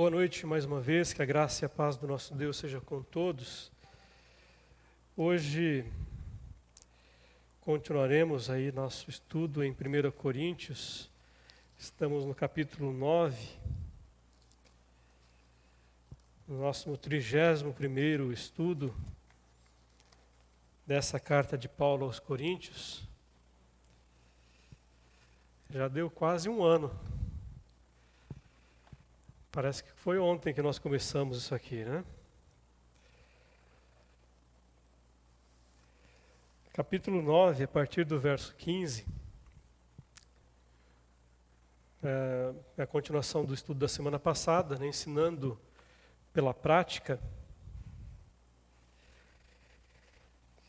Boa noite mais uma vez, que a graça e a paz do nosso Deus seja com todos. Hoje continuaremos aí nosso estudo em 1 Coríntios, estamos no capítulo 9, no nosso 31º estudo dessa carta de Paulo aos Coríntios. Já deu quase um ano. Parece que foi ontem que nós começamos isso aqui, né? Capítulo 9, a partir do verso 15, é a continuação do estudo da semana passada, né, ensinando pela prática.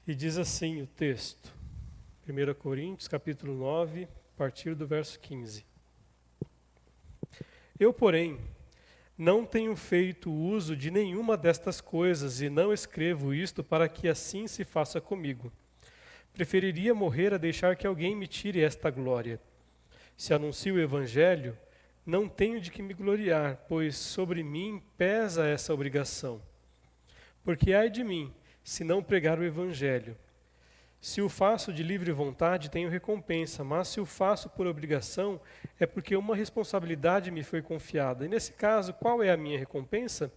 E diz assim o texto, 1 Coríntios, capítulo 9, a partir do verso 15. Eu, porém, não tenho feito uso de nenhuma destas coisas e não escrevo isto para que assim se faça comigo. Preferiria morrer a deixar que alguém me tire esta glória. Se anuncio o Evangelho, não tenho de que me gloriar, pois sobre mim pesa essa obrigação. Porque ai de mim, se não pregar o Evangelho. Se o faço de livre vontade, tenho recompensa, mas se o faço por obrigação, é porque uma responsabilidade me foi confiada. E nesse caso, qual é a minha recompensa?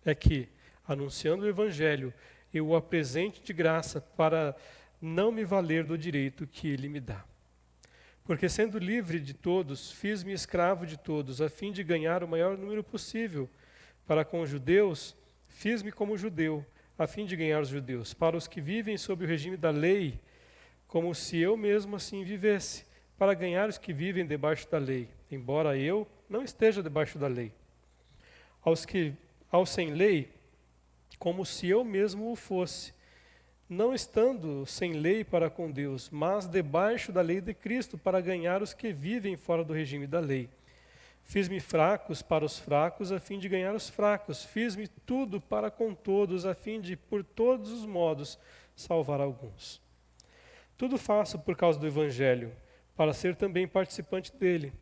É que, anunciando o Evangelho, eu o apresente de graça para não me valer do direito que ele me dá. Porque sendo livre de todos, fiz-me escravo de todos, a fim de ganhar o maior número possível. Para com os judeus, fiz-me como judeu, a fim de ganhar os judeus. Para os que vivem sob o regime da lei, como se eu mesmo assim vivesse, para ganhar os que vivem debaixo da lei, embora eu não esteja debaixo da lei. Aos sem lei, como se eu mesmo o fosse, não estando sem lei para com Deus, mas debaixo da lei de Cristo, para ganhar os que vivem fora do regime da lei. Fiz-me fracos para os fracos, a fim de ganhar os fracos. Fiz-me tudo para com todos, a fim de, por todos os modos, salvar alguns. Tudo faço por causa do Evangelho, para ser também participante dele.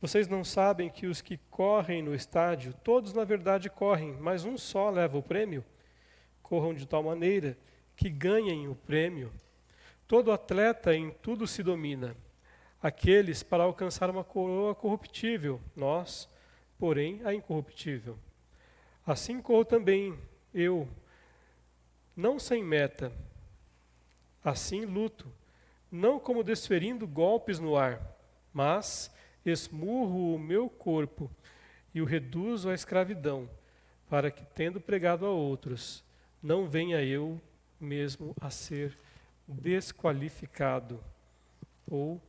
Vocês não sabem que os que correm no estádio, todos na verdade correm, mas um só leva o prêmio? Corram de tal maneira que ganhem o prêmio. Todo atleta em tudo se domina. Aqueles para alcançar uma coroa corruptível, nós, porém, a incorruptível. Assim corro também eu, não sem meta, assim luto, não como desferindo golpes no ar, mas esmurro o meu corpo e o reduzo à escravidão, para que, tendo pregado a outros, não venha eu mesmo a ser desqualificado ou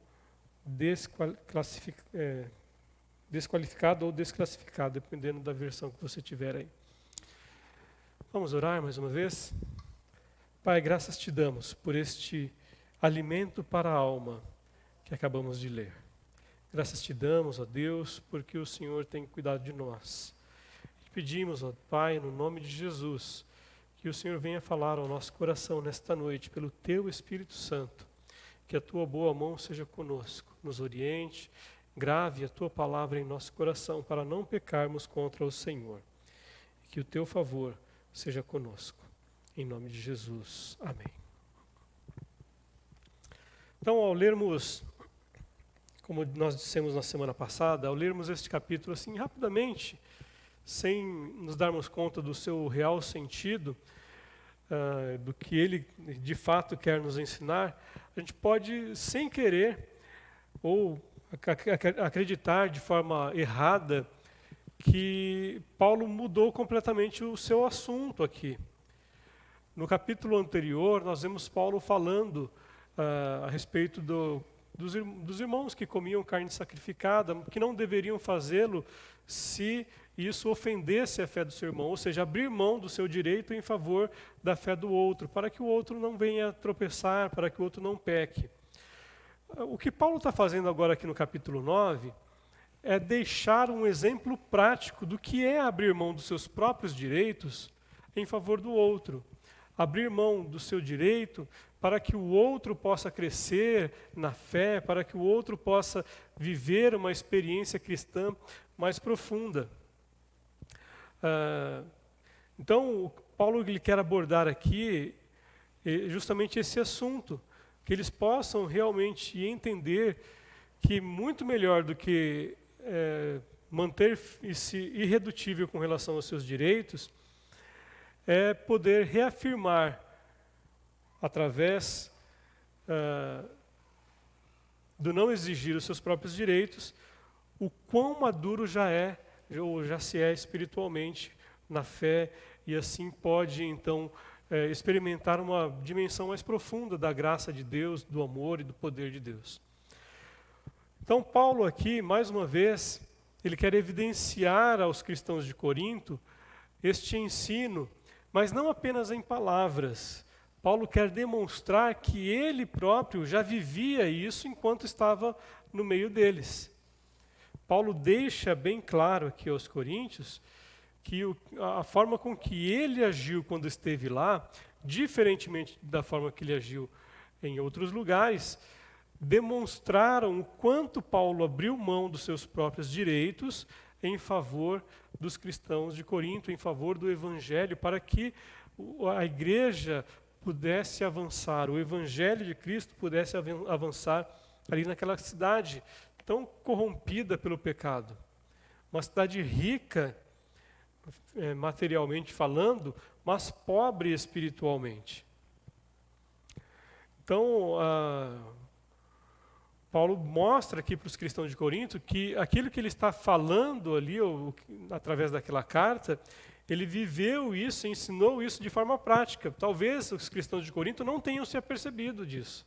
desqualificado ou desclassificado, dependendo da versão que você tiver aí. Vamos orar mais uma vez? Pai, graças te damos por este alimento para a alma que acabamos de ler. Graças te damos, ó Deus, porque o Senhor tem cuidado de nós. Te pedimos, ó Pai, no nome de Jesus, que o Senhor venha falar ao nosso coração nesta noite, pelo teu Espírito Santo. Que a tua boa mão seja conosco, nos oriente, grave a tua palavra em nosso coração para não pecarmos contra o Senhor. E que o teu favor seja conosco. Em nome de Jesus. Amém. Então, ao lermos, como nós dissemos na semana passada, ao lermos este capítulo assim rapidamente, sem nos darmos conta do seu real sentido, do que ele de fato quer nos ensinar, a gente pode, sem querer, ou acreditar de forma errada, que Paulo mudou completamente o seu assunto aqui. No capítulo anterior, nós vemos Paulo falando a respeito dos irmãos que comiam carne sacrificada, que não deveriam fazê-lo se isso ofendesse a fé do seu irmão, ou seja, abrir mão do seu direito em favor da fé do outro, para que o outro não venha tropeçar, para que o outro não peque. O que Paulo está fazendo agora aqui no capítulo 9 é deixar um exemplo prático do que é abrir mão dos seus próprios direitos em favor do outro. Abrir mão do seu direito para que o outro possa crescer na fé, para que o outro possa viver uma experiência cristã mais profunda. Então, Paulo ele quer abordar aqui justamente esse assunto, que eles possam realmente entender que muito melhor do que manter-se irredutível com relação aos seus direitos, é poder reafirmar, através do não exigir os seus próprios direitos, o quão maduro já é, ou já se é espiritualmente na fé, e assim pode, então, experimentar uma dimensão mais profunda da graça de Deus, do amor e do poder de Deus. Então, Paulo aqui, mais uma vez, ele quer evidenciar aos cristãos de Corinto este ensino, mas não apenas em palavras. Paulo quer demonstrar que ele próprio já vivia isso enquanto estava no meio deles. Paulo deixa bem claro aqui aos coríntios que a forma com que ele agiu quando esteve lá, diferentemente da forma que ele agiu em outros lugares, demonstraram o quanto Paulo abriu mão dos seus próprios direitos em favor dos cristãos de Corinto, em favor do Evangelho, para que a igreja pudesse avançar, o Evangelho de Cristo pudesse avançar ali naquela cidade tão corrompida pelo pecado. Uma cidade rica, materialmente falando, mas pobre espiritualmente. Então, Paulo mostra aqui para os cristãos de Corinto que aquilo que ele está falando ali, através daquela carta, ele viveu isso, ensinou isso de forma prática. Talvez os cristãos de Corinto não tenham se apercebido disso.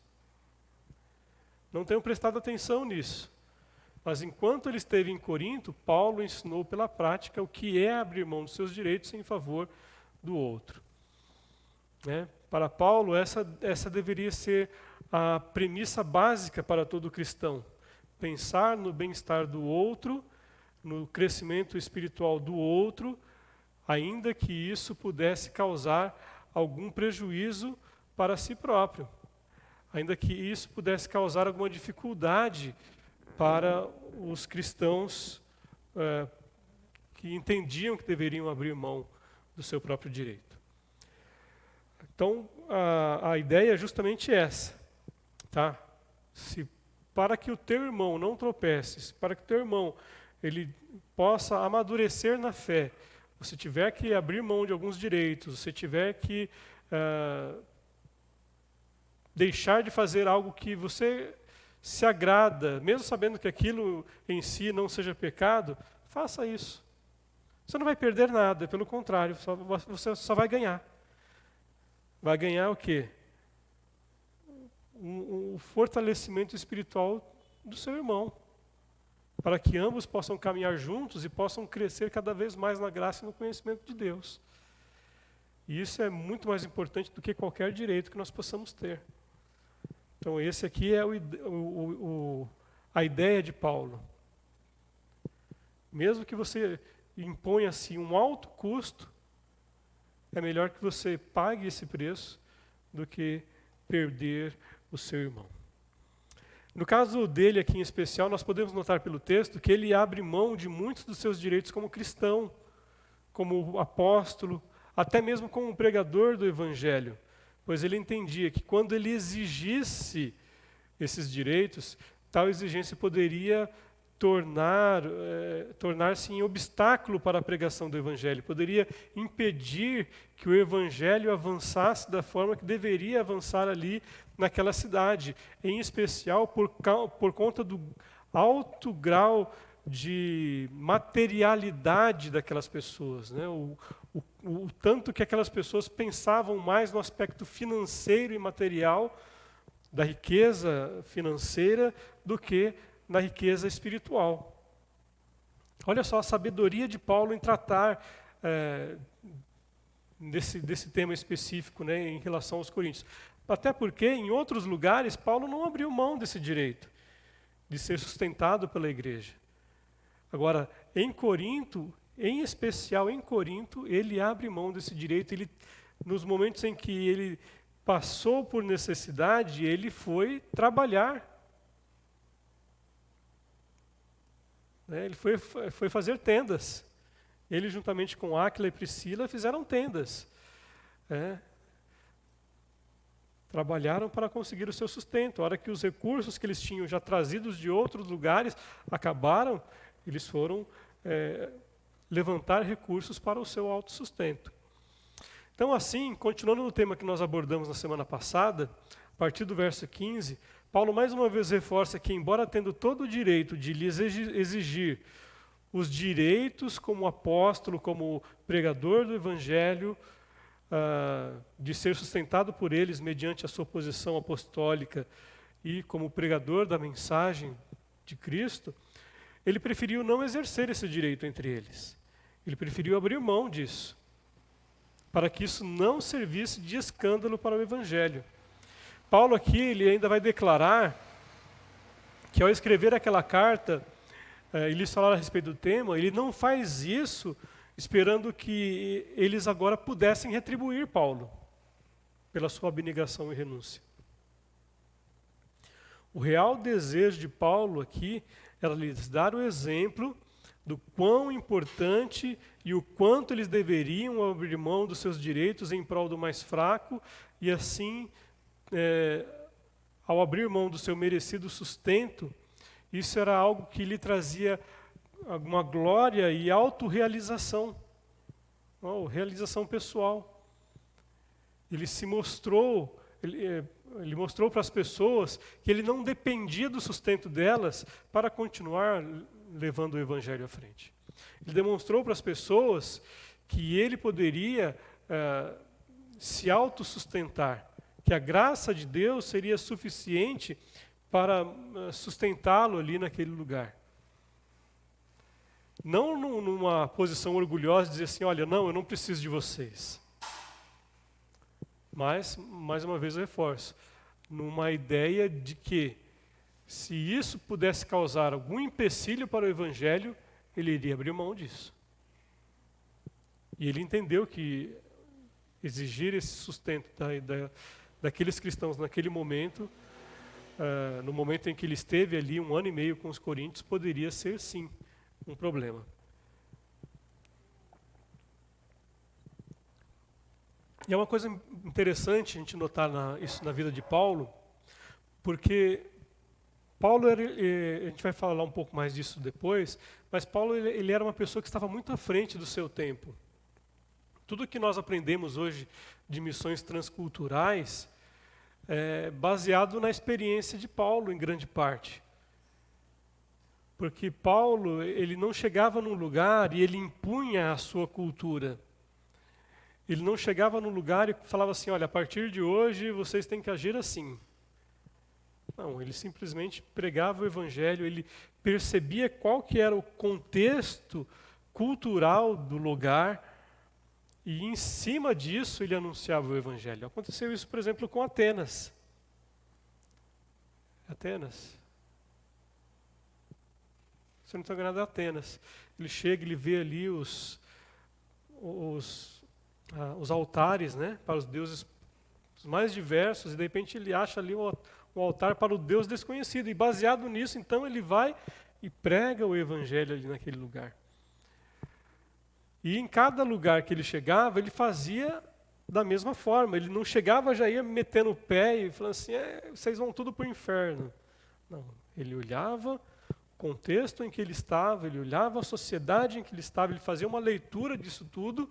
Não tenham prestado atenção nisso. Mas enquanto ele esteve em Corinto, Paulo ensinou pela prática o que é abrir mão dos seus direitos em favor do outro. Para Paulo, essa deveria ser a premissa básica para todo cristão. Pensar no bem-estar do outro, no crescimento espiritual do outro, ainda que isso pudesse causar algum prejuízo para si próprio. Ainda que isso pudesse causar alguma dificuldade para os cristãos que entendiam que deveriam abrir mão do seu próprio direito. Então, a ideia é justamente essa. Tá? Para que o teu irmão não tropece, para que o teu irmão ele possa amadurecer na fé, você tiver que abrir mão de alguns direitos, você tiver que deixar de fazer algo que você se agrada, mesmo sabendo que aquilo em si não seja pecado, faça isso. Você não vai perder nada, pelo contrário, você só vai ganhar. Vai ganhar o quê? Um fortalecimento espiritual do seu irmão, para que ambos possam caminhar juntos e possam crescer cada vez mais na graça e no conhecimento de Deus. E isso é muito mais importante do que qualquer direito que nós possamos ter. Então, esse aqui é a ideia de Paulo. Mesmo que você imponha assim um alto custo, é melhor que você pague esse preço do que perder o seu irmão. No caso dele aqui em especial, nós podemos notar pelo texto que ele abre mão de muitos dos seus direitos como cristão, como apóstolo, até mesmo como pregador do Evangelho, pois ele entendia que quando ele exigisse esses direitos, tal exigência poderia tornar-se em obstáculo para a pregação do Evangelho, poderia impedir que o Evangelho avançasse da forma que deveria avançar ali naquela cidade, em especial por conta do alto grau de materialidade daquelas pessoas, né? O tanto que aquelas pessoas pensavam mais no aspecto financeiro e material, da riqueza financeira, do que na riqueza espiritual. Olha só a sabedoria de Paulo em tratar desse tema específico, né, em relação aos coríntios. Até porque, em outros lugares, Paulo não abriu mão desse direito, de ser sustentado pela igreja. Agora, em Corinto, em especial em Corinto, ele abre mão desse direito. Nos momentos em que ele passou por necessidade, ele foi trabalhar. Ele foi fazer tendas. Ele, juntamente com Áquila e Priscila, fizeram tendas. Trabalharam para conseguir o seu sustento. A hora que os recursos que eles tinham já trazidos de outros lugares acabaram, eles foram levantar recursos para o seu autossustento. Então, assim, continuando no tema que nós abordamos na semana passada, a partir do verso 15, Paulo mais uma vez reforça que, embora tendo todo o direito de lhes exigir os direitos como apóstolo, como pregador do evangelho, de ser sustentado por eles mediante a sua posição apostólica e como pregador da mensagem de Cristo, ele preferiu não exercer esse direito entre eles. Ele preferiu abrir mão disso, para que isso não servisse de escândalo para o evangelho. Paulo aqui, ele ainda vai declarar que ao escrever aquela carta, e lhes falar a respeito do tema, ele não faz isso esperando que eles agora pudessem retribuir Paulo pela sua abnegação e renúncia. O real desejo de Paulo aqui era lhes dar o exemplo do quão importante e o quanto eles deveriam abrir mão dos seus direitos em prol do mais fraco, e assim, ao abrir mão do seu merecido sustento, isso era algo que lhe trazia uma glória e autorrealização, realização pessoal. Ele se mostrou, ele mostrou para as pessoas que ele não dependia do sustento delas para continuar levando o evangelho à frente. Ele demonstrou para as pessoas que ele poderia se autossustentar, que a graça de Deus seria suficiente para sustentá-lo ali naquele lugar. Não numa posição orgulhosa de dizer assim, olha, não, eu não preciso de vocês. Mas, mais uma vez eu reforço, numa ideia de que, se isso pudesse causar algum empecilho para o evangelho, ele iria abrir mão disso. E ele entendeu que exigir esse sustento daqueles cristãos naquele momento, no momento em que ele esteve ali 1 ano e meio com os coríntios, poderia ser sim um problema. E é uma coisa interessante a gente notar isso na vida de Paulo, porque Paulo, a gente vai falar um pouco mais disso depois, mas Paulo ele era uma pessoa que estava muito à frente do seu tempo. Tudo que nós aprendemos hoje de missões transculturais é baseado na experiência de Paulo, em grande parte. Porque Paulo, ele não chegava num lugar e ele impunha a sua cultura. Ele não chegava num lugar e falava assim, olha, a partir de hoje vocês têm que agir assim. Não, ele simplesmente pregava o evangelho, ele percebia qual que era o contexto cultural do lugar e em cima disso ele anunciava o evangelho. Aconteceu isso, por exemplo, com Atenas. Se eu não estou enganado, é Atenas. Ele chega, ele vê ali os altares, né, para os deuses mais diversos, e de repente ele acha ali um altar para o Deus desconhecido. E baseado nisso, então, ele vai e prega o evangelho ali naquele lugar. E em cada lugar que ele chegava, ele fazia da mesma forma. Ele não chegava, já ia metendo o pé e falando assim, vocês vão tudo para o inferno. Não, ele olhava o contexto em que ele estava, ele olhava a sociedade em que ele estava, ele fazia uma leitura disso tudo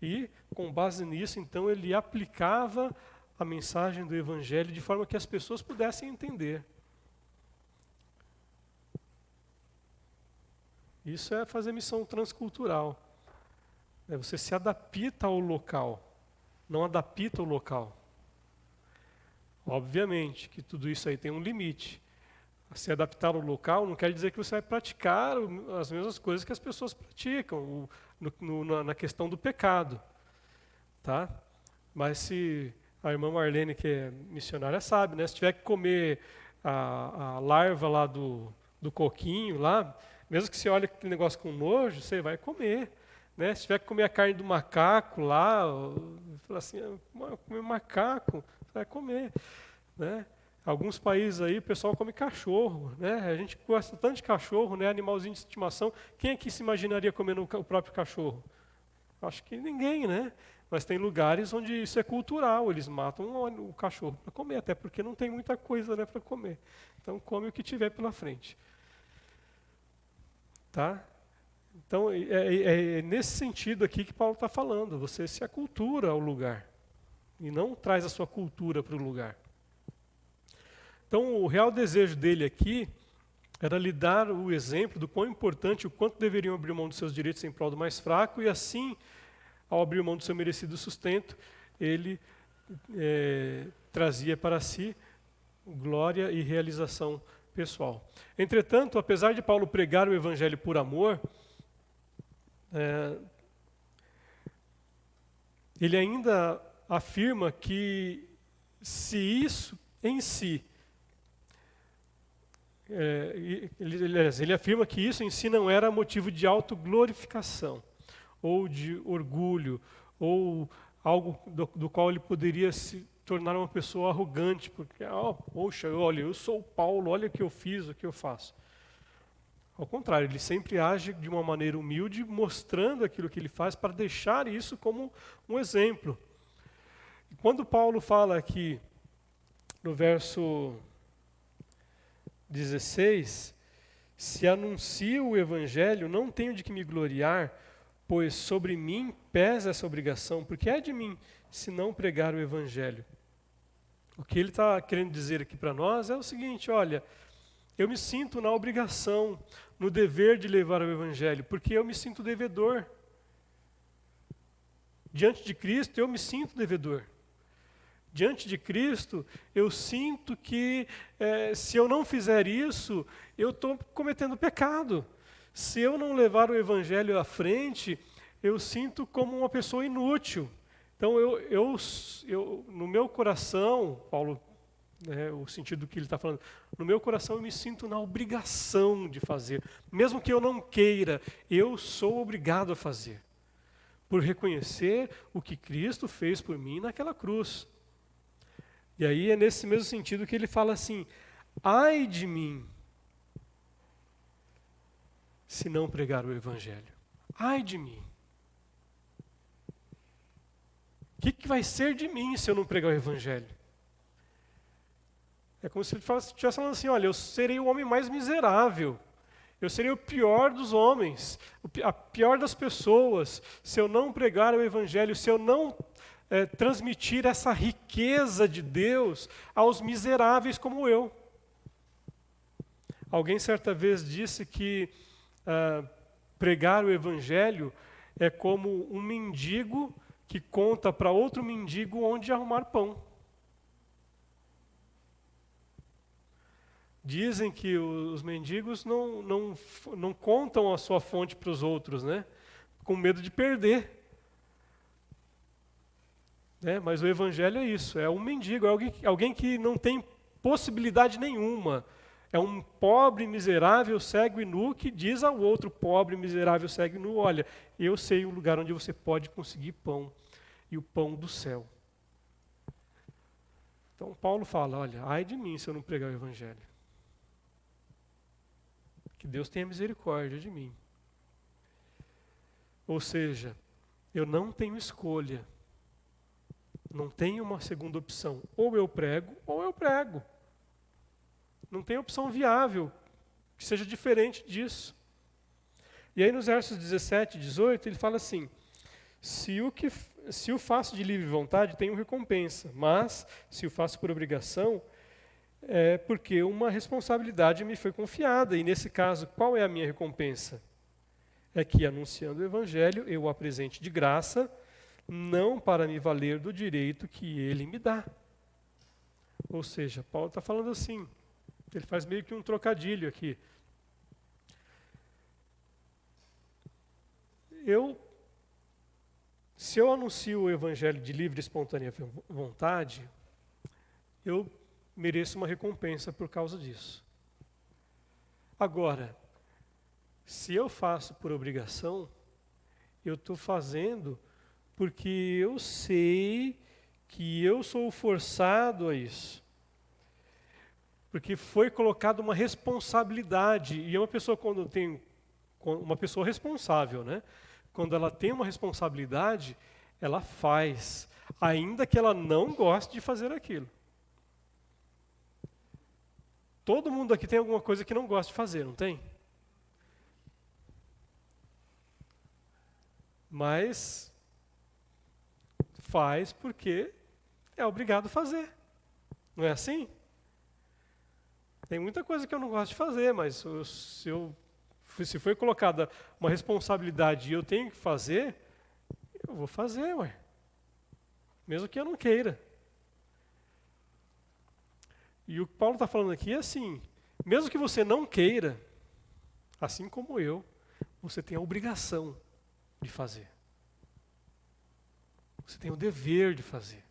e, com base nisso, então, ele aplicava a mensagem do evangelho de forma que as pessoas pudessem entender. Isso é fazer missão transcultural. Você se adapta ao local, não adapta o local. Obviamente que tudo isso aí tem um limite. Se adaptar ao local não quer dizer que você vai praticar as mesmas coisas que as pessoas praticam, na questão do pecado. Tá? Mas se a irmã Marlene, que é missionária, sabe, né? Se tiver que comer a larva lá do coquinho, lá, mesmo que você olhe aquele negócio com nojo, você vai comer. Né? Se tiver que comer a carne do macaco lá, fala assim, comer macaco, você vai comer. Né? Alguns países aí o pessoal come cachorro, né? A gente gosta tanto de cachorro, né? Animalzinho de estimação. Quem é que se imaginaria comendo o próprio cachorro? Acho que ninguém, né? Mas tem lugares onde isso é cultural, eles matam o cachorro para comer, até porque não tem muita coisa, né, para comer. Então come o que tiver pela frente. Tá? Então é nesse sentido aqui que Paulo está falando, você se acultura ao lugar e não traz a sua cultura para o lugar. Então o real desejo dele aqui era lhe dar o exemplo do quão importante, o quanto deveriam abrir mão dos seus direitos em prol do mais fraco, e assim, ao abrir mão do seu merecido sustento, ele trazia para si glória e realização pessoal. Entretanto, apesar de Paulo pregar o evangelho por amor, ele ainda afirma que se isso em si, ele afirma que isso em si não era motivo de autoglorificação, ou de orgulho, ou algo do qual ele poderia se tornar uma pessoa arrogante, porque, poxa, olha, eu sou o Paulo, olha o que eu fiz, o que eu faço. Ao contrário, ele sempre age de uma maneira humilde, mostrando aquilo que ele faz para deixar isso como um exemplo. E quando Paulo fala aqui, no verso 16, se anuncio o evangelho, não tenho de que me gloriar, pois sobre mim pesa essa obrigação, porque é de mim se não pregar o evangelho. O que ele está querendo dizer aqui para nós é o seguinte, olha, eu me sinto na obrigação, no dever de levar o evangelho, porque eu me sinto devedor. Diante de Cristo, eu me sinto devedor. Diante de Cristo, eu sinto que se eu não fizer isso, eu estou cometendo pecado. Se eu não levar o evangelho à frente, eu sinto como uma pessoa inútil. Então, no meu coração, Paulo, o sentido que ele está falando, no meu coração eu me sinto na obrigação de fazer. Mesmo que eu não queira, eu sou obrigado a fazer. Por reconhecer o que Cristo fez por mim naquela cruz. E aí é nesse mesmo sentido que ele fala assim, ai de mim, se não pregar o evangelho. Ai de mim. O que vai ser de mim se eu não pregar o evangelho? É como se ele estivesse falando assim, olha, eu serei o homem mais miserável, eu serei o pior dos homens, a pior das pessoas, se eu não pregar o evangelho, se eu não transmitir essa riqueza de Deus aos miseráveis como eu. Alguém certa vez disse que pregar o evangelho é como um mendigo que conta para outro mendigo onde arrumar pão. Dizem que os mendigos não contam a sua fonte para os outros, né? Com medo de perder. Mas o evangelho é isso, é um mendigo, é alguém que não tem possibilidade nenhuma. É um pobre, miserável, cego e nu que diz ao outro pobre, miserável, cego e nu, olha, eu sei o lugar onde você pode conseguir pão, e o pão do céu. Então Paulo fala, olha, ai de mim se eu não pregar o evangelho. Que Deus tenha misericórdia de mim. Ou seja, eu não tenho escolha. Não tenho uma segunda opção. Ou eu prego, ou eu prego. Não tem opção viável que seja diferente disso. E aí nos versos 17 e 18, ele fala assim, se o faço de livre vontade, tenho recompensa, mas se o faço por obrigação, é porque uma responsabilidade me foi confiada. E nesse caso, qual é a minha recompensa? É que, anunciando o evangelho, eu o apresente de graça, não para me valer do direito que ele me dá. Ou seja, Paulo está falando assim, ele faz meio que um trocadilho aqui. Se eu anuncio o evangelho de livre e espontânea vontade, eu mereço uma recompensa por causa disso. Agora, se eu faço por obrigação, eu estou fazendo porque eu sei que eu sou forçado a isso. Porque foi colocada uma responsabilidade, e uma pessoa uma pessoa responsável, né? Quando ela tem uma responsabilidade, ela faz, ainda que ela não goste de fazer aquilo. Todo mundo aqui tem alguma coisa que não gosta de fazer, não tem? Mas faz porque é obrigado a fazer. Não é assim? Tem muita coisa que eu não gosto de fazer, mas se foi colocada uma responsabilidade e eu tenho que fazer, eu vou fazer, ué. Mesmo que eu não queira. E o que Paulo está falando aqui é assim, mesmo que você não queira, assim como eu, você tem a obrigação de fazer. Você tem o dever de fazer.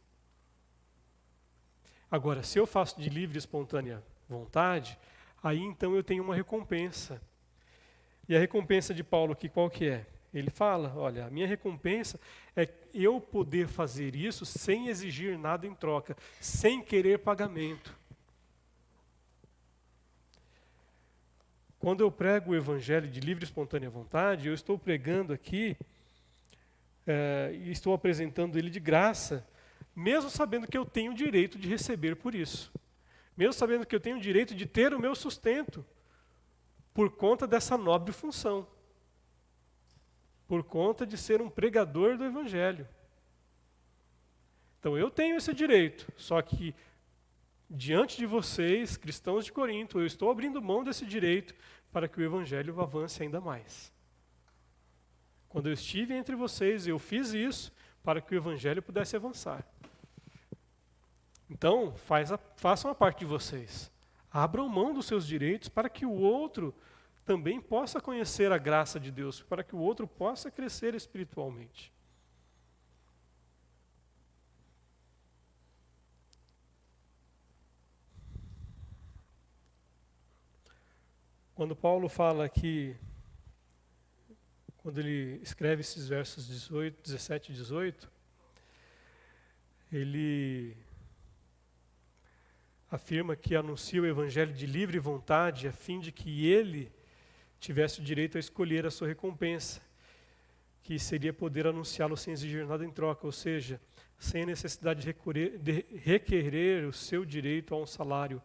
Agora, se eu faço de livre e espontânea vontade, aí então eu tenho uma recompensa. E a recompensa de Paulo aqui qual que é? Ele fala, olha, a minha recompensa é eu poder fazer isso sem exigir nada em troca, sem querer pagamento. Quando eu prego o evangelho de livre e espontânea vontade, eu estou pregando aqui e estou apresentando ele de graça, mesmo sabendo que eu tenho o direito de receber por isso. Mesmo sabendo que eu tenho o direito de ter o meu sustento por conta dessa nobre função. Por conta de ser um pregador do evangelho. Então eu tenho esse direito, só que diante de vocês, cristãos de Corinto, eu estou abrindo mão desse direito para que o evangelho avance ainda mais. Quando eu estive entre vocês, eu fiz isso para que o evangelho pudesse avançar. Então, façam a parte de vocês. Abram mão dos seus direitos para que o outro também possa conhecer a graça de Deus, para que o outro possa crescer espiritualmente. Quando Paulo fala aqui, quando ele escreve esses versos 17 e 18, ele afirma que anuncia o evangelho de livre vontade a fim de que ele tivesse o direito a escolher a sua recompensa, que seria poder anunciá-lo sem exigir nada em troca, ou seja, sem a necessidade de requerer o seu direito a um salário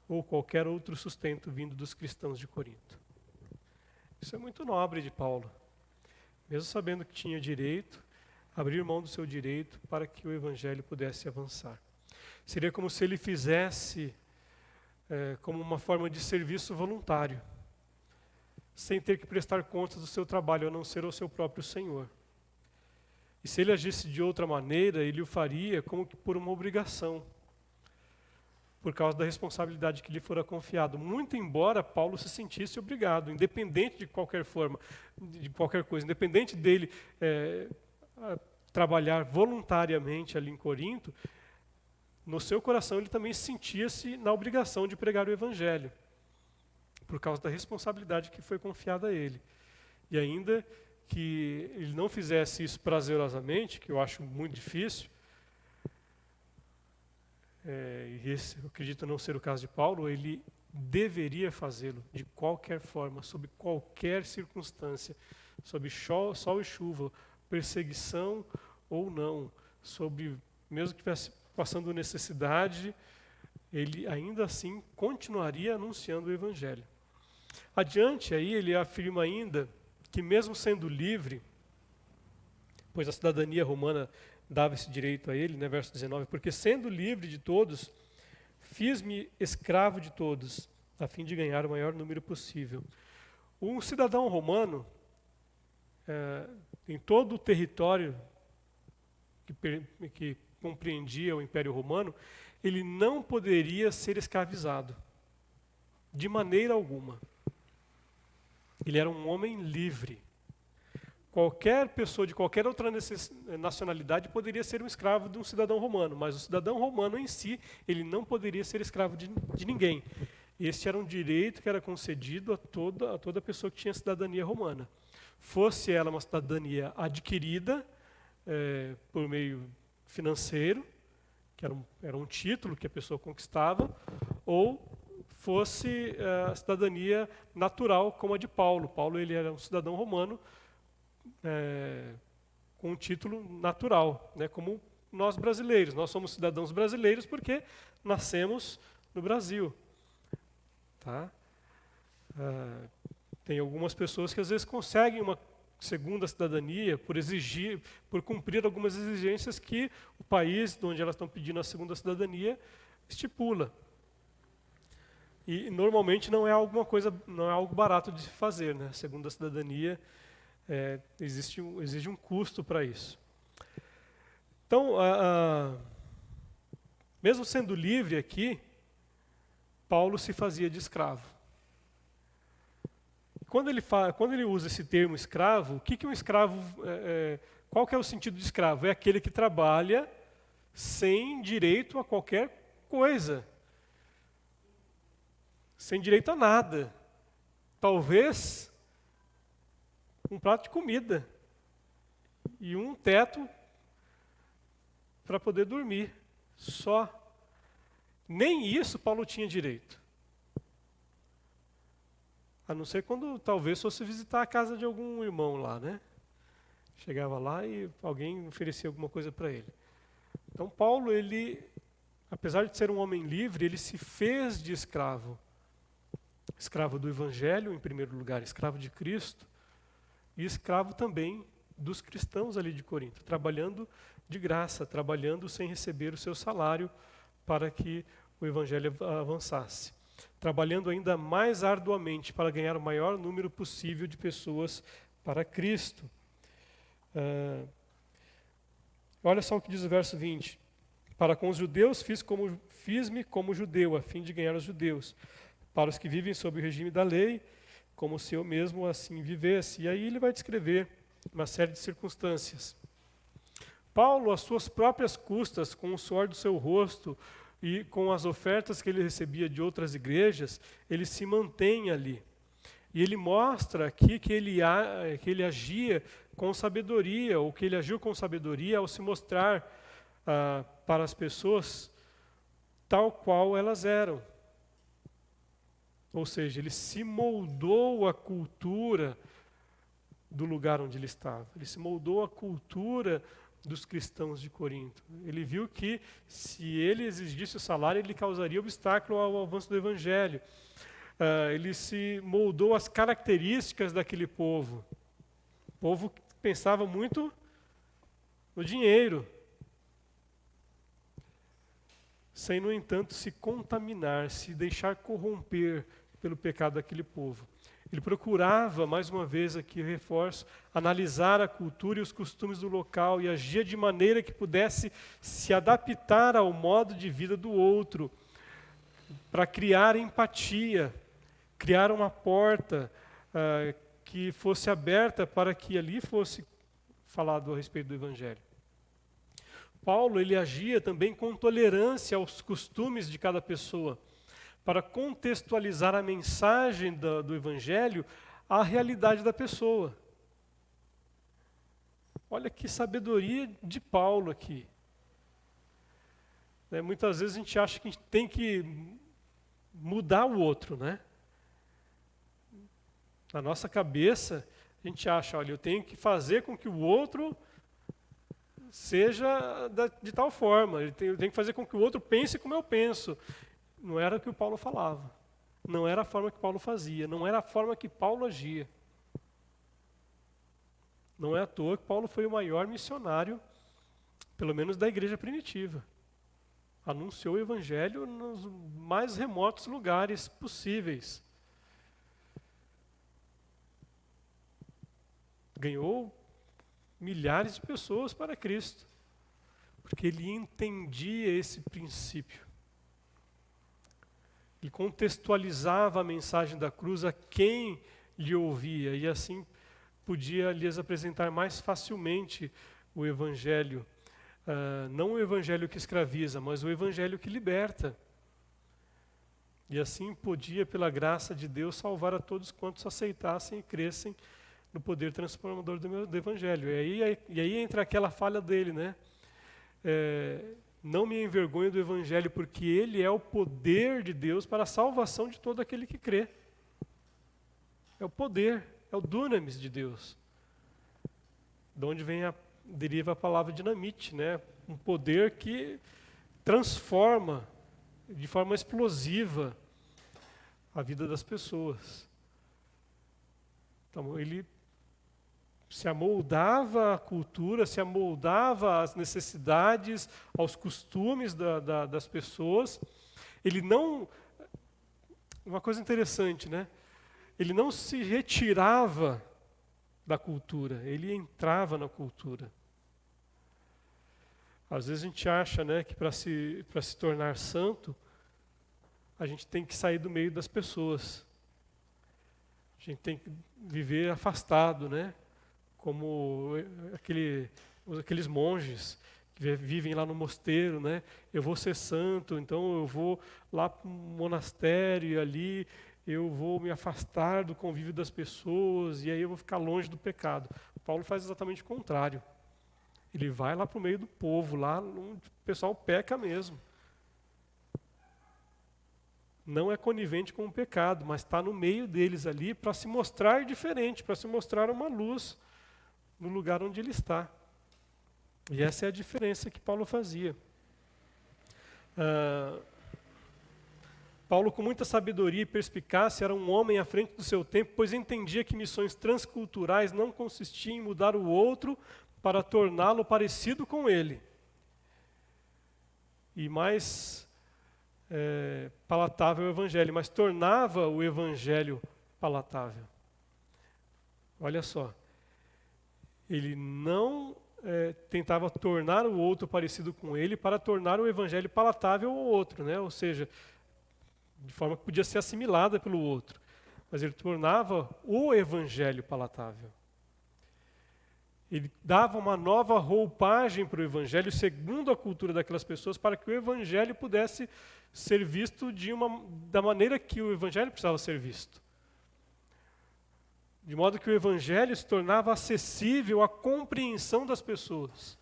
ou qualquer outro sustento vindo dos cristãos de Corinto. Isso é muito nobre de Paulo. Mesmo sabendo que tinha direito, abrir mão do seu direito para que o evangelho pudesse avançar. Seria como se ele fizesse como uma forma de serviço voluntário, sem ter que prestar contas do seu trabalho, a não ser ao seu próprio Senhor. E se ele agisse de outra maneira, ele o faria como que por uma obrigação, por causa da responsabilidade que lhe fora confiado. Muito embora Paulo se sentisse obrigado, independente de qualquer forma, de qualquer coisa, independente dele trabalhar voluntariamente ali em Corinto, no seu coração ele também sentia-se na obrigação de pregar o evangelho, por causa da responsabilidade que foi confiada a ele. E ainda que ele não fizesse isso prazerosamente, que eu acho muito difícil, e esse eu acredito não ser o caso de Paulo, ele deveria fazê-lo de qualquer forma, sob qualquer circunstância, sob sol e chuva, perseguição ou não, mesmo que estivesse passando necessidade, ele ainda assim continuaria anunciando o evangelho. Adiante aí ele afirma ainda que mesmo sendo livre, pois a cidadania romana dava esse direito a ele, né, verso 19, porque sendo livre de todos, fiz-me escravo de todos, a fim de ganhar o maior número possível. Um cidadão romano, em todo o território que compreendia o Império Romano, ele não poderia ser escravizado, de maneira alguma. Ele era um homem livre. Qualquer pessoa de qualquer outra nacionalidade poderia ser um escravo de um cidadão romano, mas o cidadão romano em si, ele não poderia ser escravo de ninguém. Este era um direito que era concedido a toda pessoa que tinha cidadania romana. Fosse ela uma cidadania adquirida por meio financeiro, que era um título que a pessoa conquistava, ou fosse a cidadania natural como a de Paulo. Paulo ele era um cidadão romano com um título natural, né, como nós brasileiros. Nós somos cidadãos brasileiros porque nascemos no Brasil. Tá? Tem algumas pessoas que às vezes conseguem uma segunda cidadania por cumprir algumas exigências que o país onde elas estão pedindo a segunda cidadania estipula. E normalmente não é algo barato de se fazer, né? A segunda cidadania exige um custo para isso. Então, mesmo sendo livre aqui, Paulo se fazia de escravo. Quando ele usa esse termo escravo, o que um escravo, qual que é o sentido de escravo? É aquele que trabalha sem direito a qualquer coisa, sem direito a nada. Talvez um prato de comida e um teto para poder dormir, só. Nem isso Paulo tinha direito. A não ser quando talvez fosse visitar a casa de algum irmão lá, né? Chegava lá e alguém oferecia alguma coisa para ele. Então Paulo, ele, apesar de ser um homem livre, ele se fez de escravo. Escravo do Evangelho, em primeiro lugar, escravo de Cristo, e escravo também dos cristãos ali de Corinto, trabalhando de graça, trabalhando sem receber o seu salário para que o Evangelho avançasse. Trabalhando ainda mais arduamente para ganhar o maior número possível de pessoas para Cristo. Olha só o que diz o verso 20. Para com os judeus fiz-me como judeu, a fim de ganhar os judeus. Para os que vivem sob o regime da lei, como se eu mesmo assim vivesse. E aí ele vai descrever uma série de circunstâncias. Paulo, às suas próprias custas, com o suor do seu rosto, e com as ofertas que ele recebia de outras igrejas, ele se mantém ali. E ele mostra aqui que ele agia com sabedoria, ou que ele agiu com sabedoria ao se mostrar para as pessoas tal qual elas eram. Ou seja, ele se moldou à cultura do lugar onde ele estava. Ele se moldou à cultura dos cristãos de Corinto. Ele viu que se ele exigisse o salário, ele causaria obstáculo ao avanço do Evangelho. Ele se moldou às características daquele povo. O povo que pensava muito no dinheiro, sem, no entanto, se contaminar, se deixar corromper pelo pecado daquele povo. Ele procurava, mais uma vez aqui reforço, analisar a cultura e os costumes do local e agia de maneira que pudesse se adaptar ao modo de vida do outro, para criar empatia, criar uma porta que fosse aberta para que ali fosse falado a respeito do Evangelho. Paulo, ele agia também com tolerância aos costumes de cada pessoa, para contextualizar a mensagem do Evangelho à realidade da pessoa. Olha que sabedoria de Paulo aqui. Muitas vezes a gente acha que a gente tem que mudar o outro, né? Na nossa cabeça, a gente acha, olha, eu tenho que fazer com que o outro seja de tal forma, eu tenho que fazer com que o outro pense como eu penso. Não era o que o Paulo falava, não era a forma que Paulo fazia, não era a forma que Paulo agia. Não é à toa que Paulo foi o maior missionário, pelo menos da igreja primitiva. Anunciou o Evangelho nos mais remotos lugares possíveis. Ganhou milhares de pessoas para Cristo, porque ele entendia esse princípio. Ele contextualizava a mensagem da cruz a quem lhe ouvia, e assim podia lhes apresentar mais facilmente o Evangelho. Não o Evangelho que escraviza, mas o Evangelho que liberta. E assim podia, pela graça de Deus, salvar a todos quantos aceitassem e crescem no poder transformador do Evangelho. E aí entra aquela falha dele, né? Não me envergonho do Evangelho, porque ele é o poder de Deus para a salvação de todo aquele que crê. É o poder, é o dunamis de Deus. De onde deriva a palavra dinamite, né? Um poder que transforma de forma explosiva a vida das pessoas. Então, ele se amoldava à cultura, se amoldava às necessidades, aos costumes das pessoas. Ele não... Uma coisa interessante, né? Ele não se retirava da cultura, ele entrava na cultura. Às vezes a gente acha, né, que para se tornar santo, a gente tem que sair do meio das pessoas. A gente tem que viver afastado, né? Como aqueles monges que vivem lá no mosteiro, né? Eu vou ser santo, então eu vou lá para um monastério e ali eu vou me afastar do convívio das pessoas e aí eu vou ficar longe do pecado. Paulo faz exatamente o contrário. Ele vai lá para o meio do povo, lá onde o pessoal peca mesmo. Não é conivente com o pecado, mas está no meio deles ali para se mostrar diferente, para se mostrar uma luz no lugar onde ele está. E essa é a diferença que Paulo fazia. Paulo, com muita sabedoria e perspicácia, era um homem à frente do seu tempo, pois entendia que missões transculturais não consistiam em mudar o outro para torná-lo parecido com ele. E mais palatável o Evangelho, mas tornava o Evangelho palatável. Olha só, ele não tentava tornar o outro parecido com ele para tornar o Evangelho palatável ao outro, né? Ou seja, de forma que podia ser assimilada pelo outro, mas ele tornava o Evangelho palatável. Ele dava uma nova roupagem para o Evangelho, segundo a cultura daquelas pessoas, para que o Evangelho pudesse ser visto da maneira que o Evangelho precisava ser visto. De modo que o Evangelho se tornava acessível à compreensão das pessoas.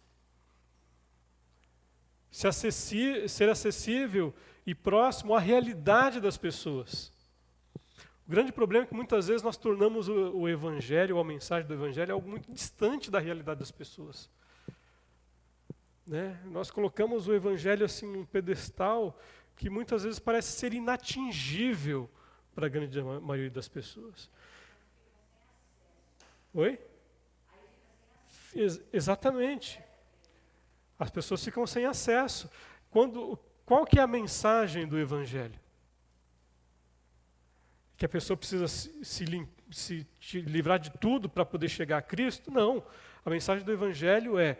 Ser acessível e próximo à realidade das pessoas. O grande problema é que muitas vezes nós tornamos o Evangelho, ou a mensagem do Evangelho, algo muito distante da realidade das pessoas. Né? Nós colocamos o Evangelho assim num pedestal que muitas vezes parece ser inatingível para a grande maioria das pessoas. Oi? Exatamente. As pessoas ficam sem acesso. Qual que é a mensagem do Evangelho? Que a pessoa precisa se livrar de tudo para poder chegar a Cristo? Não. A mensagem do Evangelho é: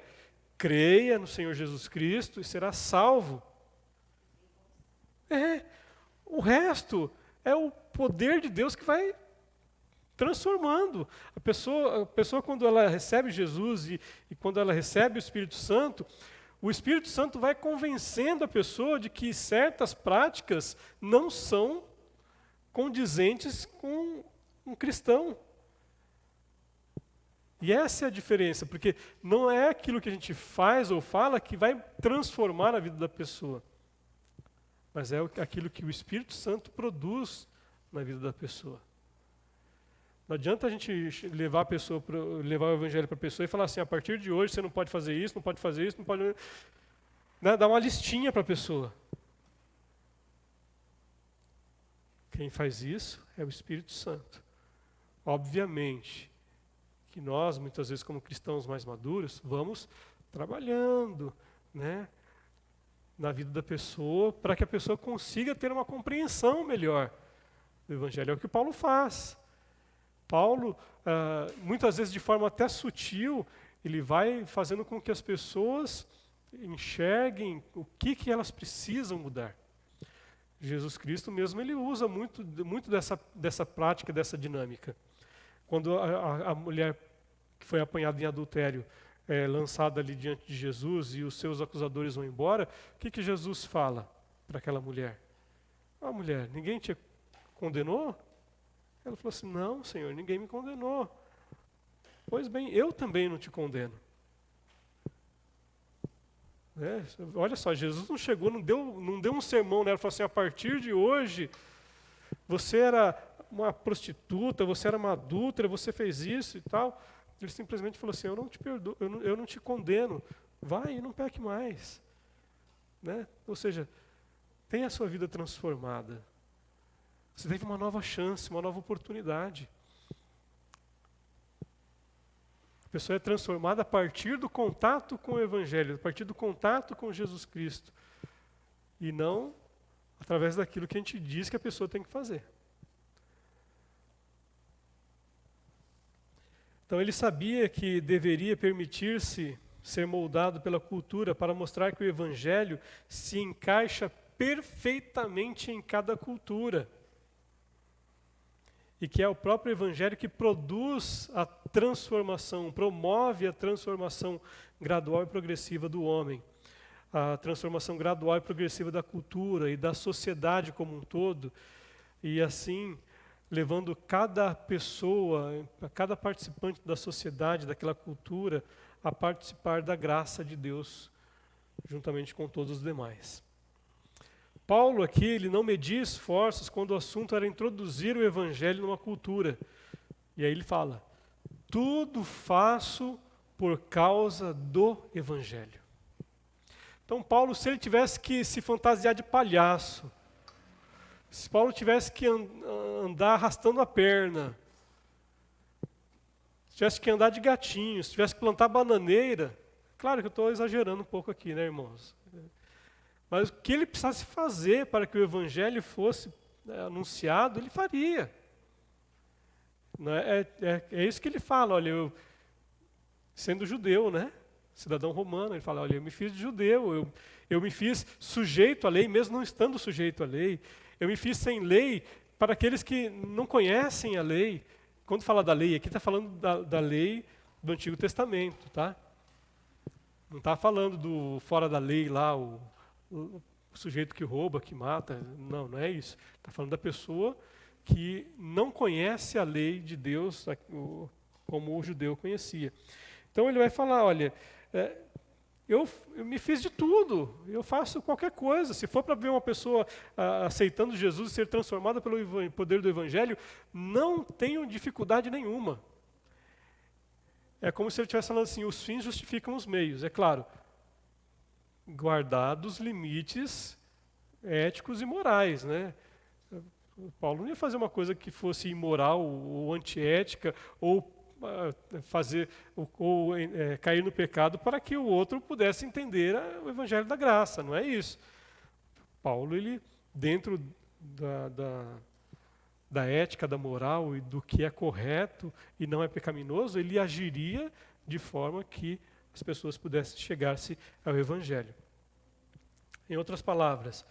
creia no Senhor Jesus Cristo e será salvo. O resto é o poder de Deus que vai transformando. A pessoa quando ela recebe Jesus e quando ela recebe o Espírito Santo vai convencendo a pessoa de que certas práticas não são condizentes com um cristão. E essa é a diferença, porque não é aquilo que a gente faz ou fala que vai transformar a vida da pessoa, mas é aquilo que o Espírito Santo produz na vida da pessoa. Não adianta a gente levar o Evangelho para a pessoa e falar assim: a partir de hoje você não pode fazer isso, não pode fazer isso, não pode... Né? Dar uma listinha para a pessoa. Quem faz isso é o Espírito Santo. Obviamente que nós, muitas vezes como cristãos mais maduros, vamos trabalhando, né, na vida da pessoa para que a pessoa consiga ter uma compreensão melhor do Evangelho. É o que Paulo faz. Paulo, muitas vezes de forma até sutil, ele vai fazendo com que as pessoas enxerguem o que elas precisam mudar. Jesus Cristo mesmo, ele usa muito dessa prática, dessa dinâmica. Quando a mulher que foi apanhada em adultério é lançada ali diante de Jesus e os seus acusadores vão embora, o que Jesus fala para aquela mulher? Mulher, ninguém te condenou? Ela falou assim: não, Senhor, ninguém me condenou. Pois bem, eu também não te condeno. Né? Olha só, Jesus não chegou, não deu um sermão nela, falou assim, a partir de hoje, você era uma prostituta, você era uma adúltera, você fez isso e tal. Ele simplesmente falou assim, eu não te perdoo, eu não te condeno, vai e não peque mais. Né? Ou seja, tenha a sua vida transformada. Você teve uma nova chance, uma nova oportunidade. A pessoa é transformada a partir do contato com o Evangelho, a partir do contato com Jesus Cristo. E não através daquilo que a gente diz que a pessoa tem que fazer. Então ele sabia que deveria permitir-se ser moldado pela cultura para mostrar que o Evangelho se encaixa perfeitamente em cada cultura. E que é o próprio Evangelho que produz a transformação, promove a transformação gradual e progressiva do homem. A transformação gradual e progressiva da cultura e da sociedade como um todo. E assim, levando cada pessoa, cada participante da sociedade, daquela cultura, a participar da graça de Deus, juntamente com todos os demais. Paulo aqui, ele não media esforços quando o assunto era introduzir o Evangelho numa cultura. E aí ele fala, tudo faço por causa do Evangelho. Então Paulo, se ele tivesse que se fantasiar de palhaço, se Paulo tivesse que andar arrastando a perna, se tivesse que andar de gatinho, se tivesse que plantar bananeira, claro que eu estou exagerando um pouco aqui, né, irmãos? Mas o que ele precisasse fazer para que o Evangelho fosse anunciado, ele faria. É isso que ele fala, olha, eu, sendo judeu, né? Cidadão romano, ele fala, olha, eu me fiz de judeu, eu me fiz sujeito à lei, mesmo não estando sujeito à lei. Eu me fiz sem lei para aqueles que não conhecem a lei. Quando fala da lei, aqui está falando da lei do Antigo Testamento, tá? Não está falando do fora da lei lá, o sujeito que rouba, que mata. Não é isso. Está falando da pessoa que não conhece a lei de Deus como o judeu conhecia. Então ele vai falar, olha, eu me fiz de tudo, eu faço qualquer coisa. Se for para ver uma pessoa aceitando Jesus e ser transformada pelo poder do Evangelho, não tenho dificuldade nenhuma. É como se ele estivesse falando assim, os fins justificam os meios, é claro, guardados os limites éticos e morais, né? Paulo não ia fazer uma coisa que fosse imoral ou antiética ou cair no pecado para que o outro pudesse entender o Evangelho da graça, não é isso. Paulo, ele, dentro da ética, da moral e do que é correto e não é pecaminoso, ele agiria de forma que as pessoas pudessem chegar-se ao Evangelho. Em outras palavras,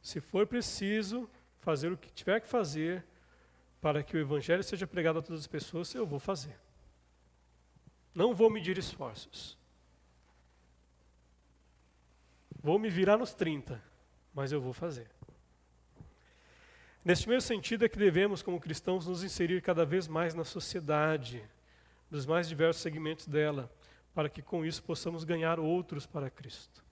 se for preciso fazer o que tiver que fazer para que o Evangelho seja pregado a todas as pessoas, eu vou fazer. Não vou medir esforços. Vou me virar nos 30, mas eu vou fazer. Neste mesmo sentido é que devemos, como cristãos, nos inserir cada vez mais na sociedade, nos mais diversos segmentos dela, para que com isso possamos ganhar outros para Cristo.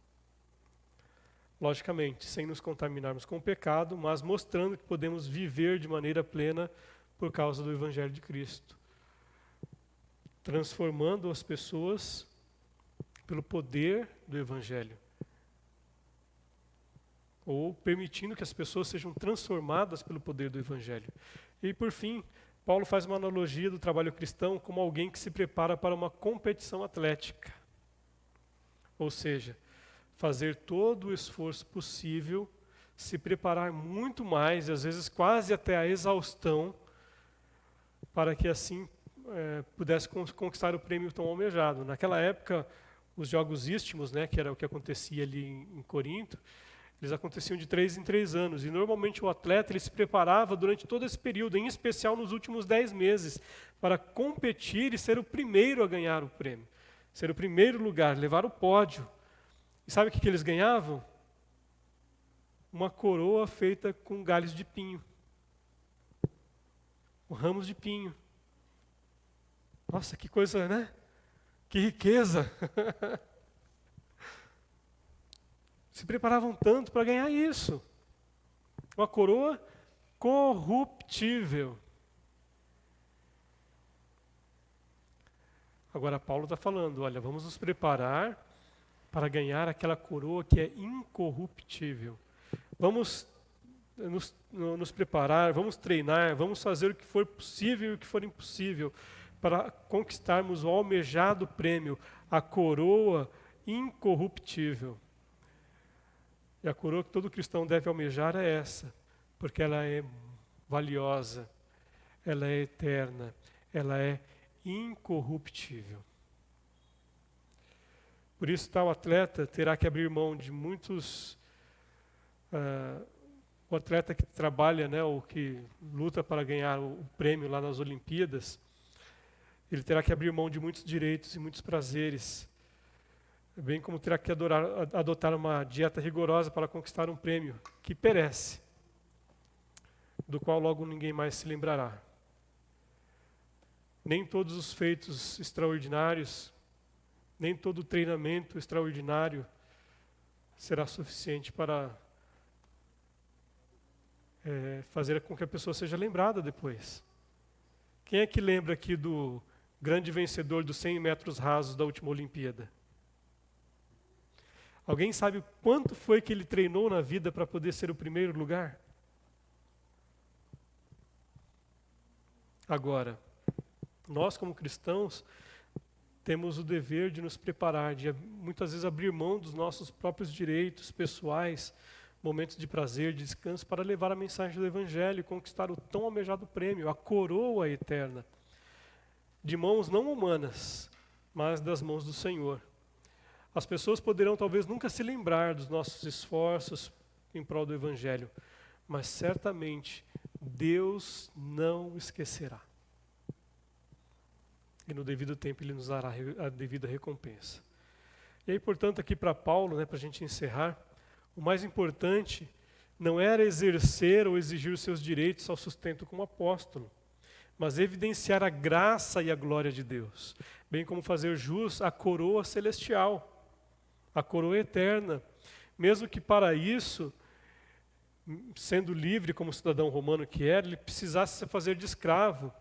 Logicamente, sem nos contaminarmos com o pecado, mas mostrando que podemos viver de maneira plena por causa do Evangelho de Cristo. Transformando as pessoas pelo poder do Evangelho. Ou permitindo que as pessoas sejam transformadas pelo poder do Evangelho. E por fim, Paulo faz uma analogia do trabalho cristão como alguém que se prepara para uma competição atlética. Ou seja, fazer todo o esforço possível, se preparar muito mais, e às vezes quase até a exaustão, para que assim pudesse conquistar o prêmio tão almejado. Naquela época, os jogos istmos, né, que era o que acontecia ali em Corinto, eles aconteciam de 3 em 3 anos, e normalmente o atleta ele se preparava durante todo esse período, em especial nos últimos 10 meses, para competir e ser o primeiro a ganhar o prêmio, ser o primeiro lugar, levar o pódio. E sabe o que eles ganhavam? Uma coroa feita com galhos de pinho, com ramos de pinho. Nossa, que coisa, né? Que riqueza! se preparavam tanto para ganhar isso. Uma coroa corruptível. Agora Paulo está falando, olha, vamos nos preparar para ganhar aquela coroa que é incorruptível. Vamos nos preparar, vamos treinar, vamos fazer o que for possível e o que for impossível para conquistarmos o almejado prêmio, a coroa incorruptível. E a coroa que todo cristão deve almejar é essa, porque ela é valiosa, ela é eterna, ela é incorruptível. Por isso, tal atleta terá que abrir mão de muitos... o atleta que trabalha, né, ou que luta para ganhar o prêmio lá nas Olimpíadas, ele terá que abrir mão de muitos direitos e muitos prazeres, bem como terá que adotar uma dieta rigorosa para conquistar um prêmio que perece, do qual logo ninguém mais se lembrará. Nem todos os feitos extraordinários, nem todo o treinamento extraordinário será suficiente para fazer com que a pessoa seja lembrada depois. Quem é que lembra aqui do grande vencedor dos 100 metros rasos da última Olimpíada? Alguém sabe quanto foi que ele treinou na vida para poder ser o primeiro lugar? Agora, nós como cristãos temos o dever de nos preparar, de muitas vezes abrir mão dos nossos próprios direitos pessoais, momentos de prazer, de descanso, para levar a mensagem do Evangelho e conquistar o tão almejado prêmio, a coroa eterna, de mãos não humanas, mas das mãos do Senhor. As pessoas poderão talvez nunca se lembrar dos nossos esforços em prol do Evangelho, mas certamente Deus não esquecerá. E no devido tempo Ele nos dará a devida recompensa. E aí, portanto, aqui para Paulo, né, para a gente encerrar, o mais importante não era exercer ou exigir os seus direitos ao sustento como apóstolo, mas evidenciar a graça e a glória de Deus, bem como fazer jus à coroa celestial, à coroa eterna, mesmo que para isso, sendo livre como cidadão romano que era, ele precisasse se fazer de escravo,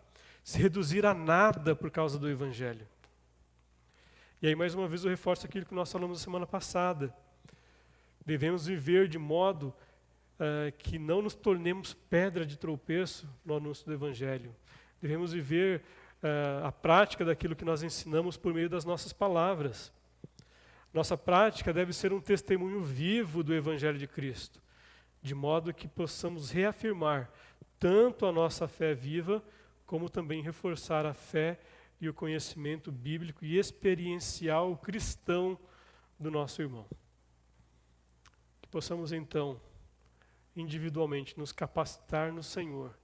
se reduzir a nada por causa do Evangelho. E aí, mais uma vez, eu reforço aquilo que nós falamos na semana passada. Devemos viver de modo que não nos tornemos pedra de tropeço no anúncio do Evangelho. Devemos viver a prática daquilo que nós ensinamos por meio das nossas palavras. Nossa prática deve ser um testemunho vivo do Evangelho de Cristo, de modo que possamos reafirmar tanto a nossa fé viva, como também reforçar a fé e o conhecimento bíblico e experiencial cristão do nosso irmão. Que possamos então, individualmente, nos capacitar no Senhor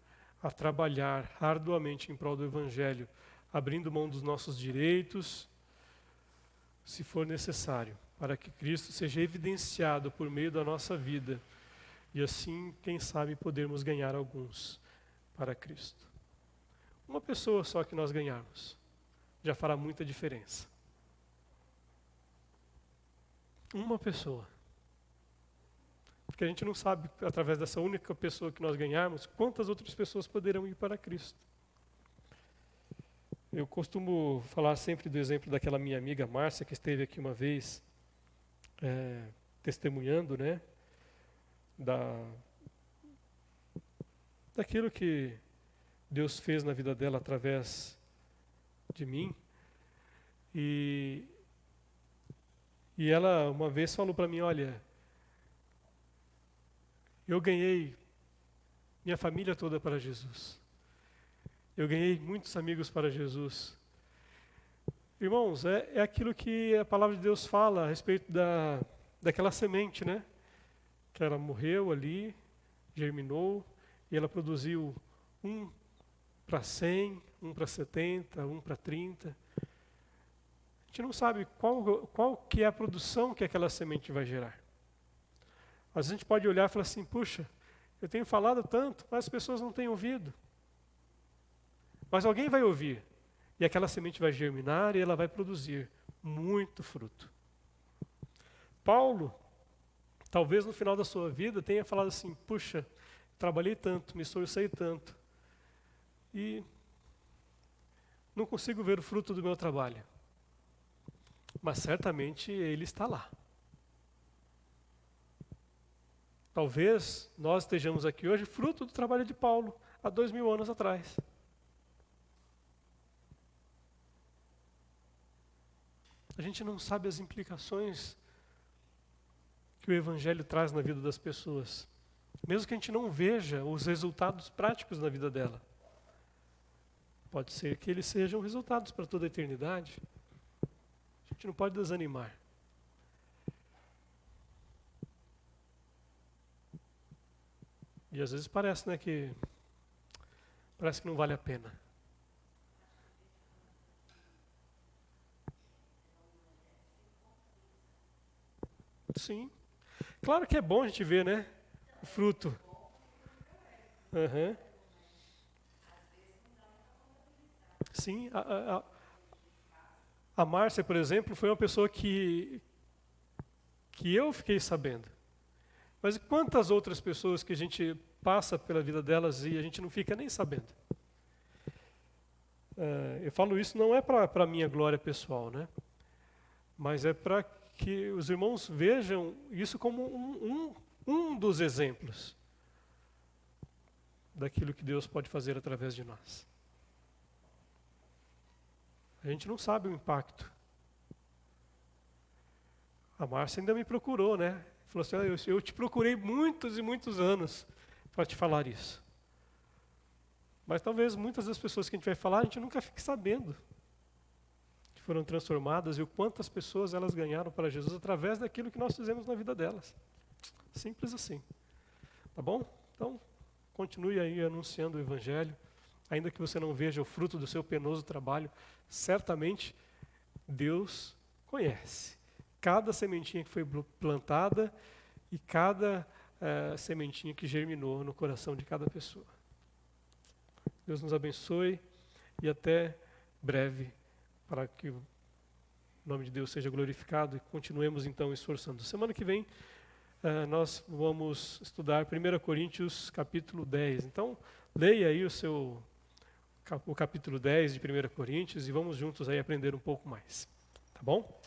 a trabalhar arduamente em prol do Evangelho, abrindo mão dos nossos direitos, se for necessário, para que Cristo seja evidenciado por meio da nossa vida e assim, quem sabe, podermos ganhar alguns para Cristo. Uma pessoa só que nós ganharmos já fará muita diferença. Uma pessoa. Porque a gente não sabe, através dessa única pessoa que nós ganharmos, quantas outras pessoas poderão ir para Cristo. Eu costumo falar sempre do exemplo daquela minha amiga Márcia, que esteve aqui uma vez, testemunhando, né, daquilo que Deus fez na vida dela através de mim. E ela uma vez falou para mim, olha, eu ganhei minha família toda para Jesus. Eu ganhei muitos amigos para Jesus. Irmãos, é aquilo que a palavra de Deus fala a respeito daquela semente, né? Que ela morreu ali, germinou, e ela produziu um para 100, um para 70, um para 30. A gente não sabe qual que é a produção que aquela semente vai gerar. Às vezes a gente pode olhar e falar assim, puxa, eu tenho falado tanto, mas as pessoas não têm ouvido. Mas alguém vai ouvir, e aquela semente vai germinar e ela vai produzir muito fruto. Paulo talvez no final da sua vida tenha falado assim, puxa, trabalhei tanto, me esforcei tanto, e não consigo ver o fruto do meu trabalho. Mas certamente ele está lá. Talvez nós estejamos aqui hoje fruto do trabalho de Paulo, há 2000 anos atrás. A gente não sabe as implicações que o Evangelho traz na vida das pessoas, mesmo que a gente não veja os resultados práticos na vida dela. Pode ser que eles sejam resultados para toda a eternidade. A gente não pode desanimar. E às vezes parece, né, parece que não vale a pena. Sim. Claro que é bom a gente ver, né, o fruto. Uhum. Sim, a Márcia, por exemplo, foi uma pessoa que eu fiquei sabendo. Mas quantas outras pessoas que a gente passa pela vida delas e a gente não fica nem sabendo? Eu falo isso não é para a minha glória pessoal, né? Mas é para que os irmãos vejam isso como um dos exemplos daquilo que Deus pode fazer através de nós. A gente não sabe o impacto. A Márcia ainda me procurou, né? Falou assim, eu te procurei muitos e muitos anos para te falar isso. Mas talvez muitas das pessoas que a gente vai falar, a gente nunca fique sabendo que foram transformadas e o quantas pessoas elas ganharam para Jesus através daquilo que nós fizemos na vida delas. Simples assim. Tá bom? Então, continue aí anunciando o Evangelho. Ainda que você não veja o fruto do seu penoso trabalho, certamente Deus conhece cada sementinha que foi plantada e cada sementinha que germinou no coração de cada pessoa. Deus nos abençoe e até breve, para que o nome de Deus seja glorificado e continuemos então esforçando. Semana que vem nós vamos estudar 1 Coríntios capítulo 10. Então, leia aí o capítulo 10 de 1 Coríntios e vamos juntos aí aprender um pouco mais. Tá bom?